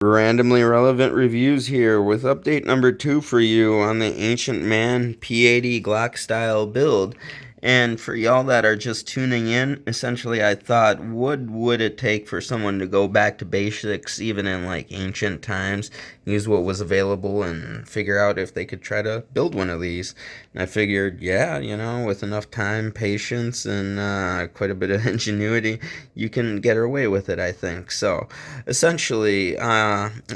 Randomly relevant reviews here with update number 2 for you on the Ancient Man P80 Glock style build. And for y'all that are just tuning in, essentially I thought, what would it take for someone to go back to basics, even in like ancient times, use what was available and figure out if they could try to build one of these. And I figured, yeah, with enough time, patience, and quite a bit of ingenuity, you can get away with it, I think. So essentially,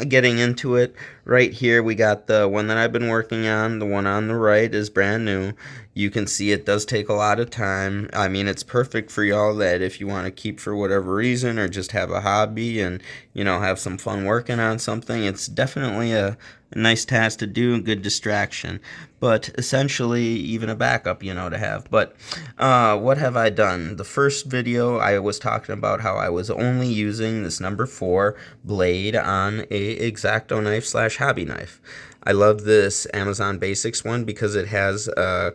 getting into it, right here we got the one that I've been working on. The one on the right is brand new. You can see it does take a lot of time. I mean, it's perfect for y'all that if you want to keep for whatever reason or just have a hobby and, have some fun working on something. It's definitely a nice task to do, a good distraction, but essentially even a backup, to have. But what have I done? The first video I was talking about how I was only using this number 4 blade on a X-Acto knife / hobby knife. I love this Amazon Basics one because it has a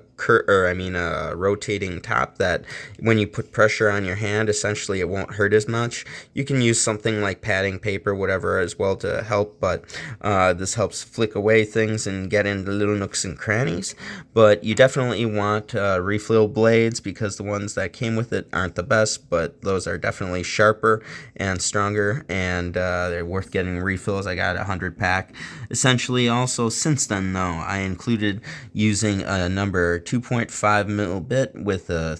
rotating top that when you put pressure on your hand, essentially it won't hurt as much. You can use something like padding paper, whatever, as well to help, but this helps flick away things and get into little nooks and crannies. But you definitely want refill blades because the ones that came with it aren't the best, but those are definitely sharper and stronger, and they're worth getting refills. I got a 100 pack. Essentially, also since then though, I included using a number 2.5 mil bit with a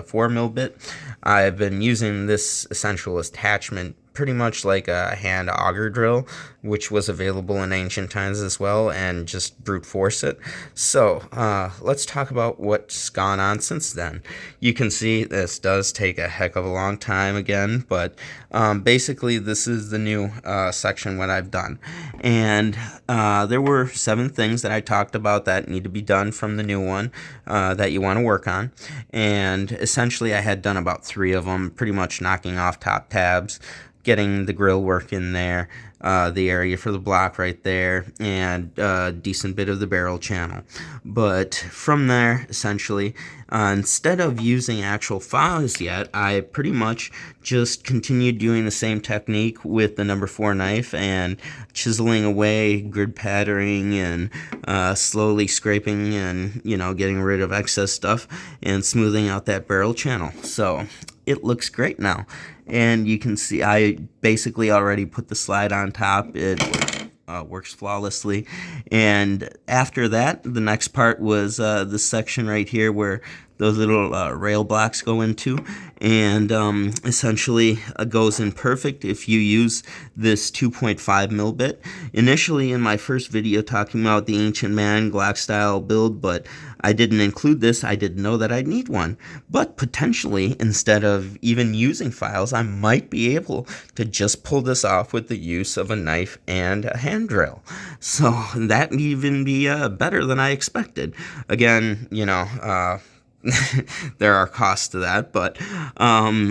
4 mil bit. I've been using this essential attachment pretty much like a hand auger drill, which was available in ancient times as well, and just brute force it. So let's talk about what's gone on since then. You can see this does take a heck of a long time again, but basically this is the new section what I've done. And there were 7 things that I talked about that need to be done from the new one that you want to work on. And essentially I had done about 3 of them, pretty much knocking off top tabs, getting the grill work in there, the area for the block right there, and a decent bit of the barrel channel. But from there, essentially, instead of using actual files yet, I pretty much just continued doing the same technique with the number 4 knife and chiseling away, grid patterning, and slowly scraping and, getting rid of excess stuff and smoothing out that barrel channel. So it looks great now. And you can see I basically already put the slide on top. It works flawlessly. And after that, the next part was this section right here where those little rail blocks go into, and essentially goes in perfect if you use this 2.5 mil bit. Initially in my first video talking about the Ancient Man Glock style build, but I didn't include this. I didn't know that I'd need one. But potentially, instead of even using files, I might be able to just pull this off with the use of a knife and a hand drill. So that may even be better than I expected. Again, there are costs to that, but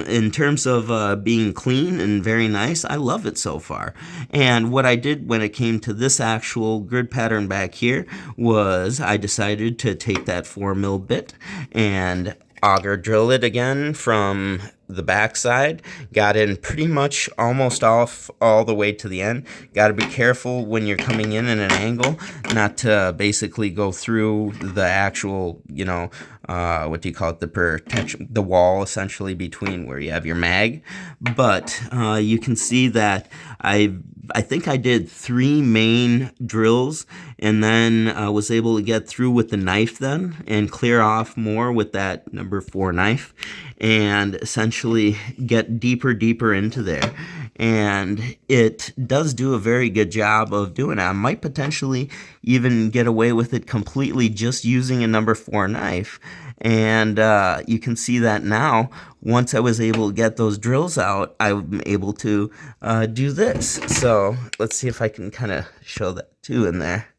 in terms of being clean and very nice, I love it so far. And what I did when it came to this actual grid pattern back here was I decided to take that 4 mil bit and auger drill it again from the backside, got in pretty much almost off all the way to the end. Got to be careful when you're coming in at an angle not to basically go through the actual, what do you call it, the protection, the wall essentially between where you have your mag. But you can see that I think I did 3 main drills, and then was able to get through with the knife then and clear off more with that number 4 knife and essentially get deeper into there. And it does do a very good job of doing it. I might potentially even get away with it completely just using a number 4 knife. And you can see that now, once I was able to get those drills out, I'm able to do this. So let's see if I can kind of show that too in there.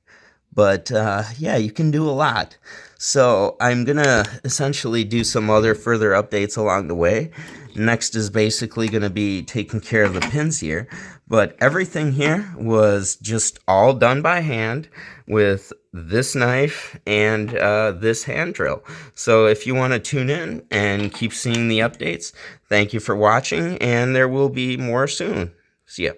But yeah, you can do a lot. So I'm going to essentially do some other further updates along the way. Next is basically going to be taking care of the pins here. But everything here was just all done by hand with this knife and this hand drill. So if you want to tune in and keep seeing the updates, thank you for watching, and there will be more soon. See ya.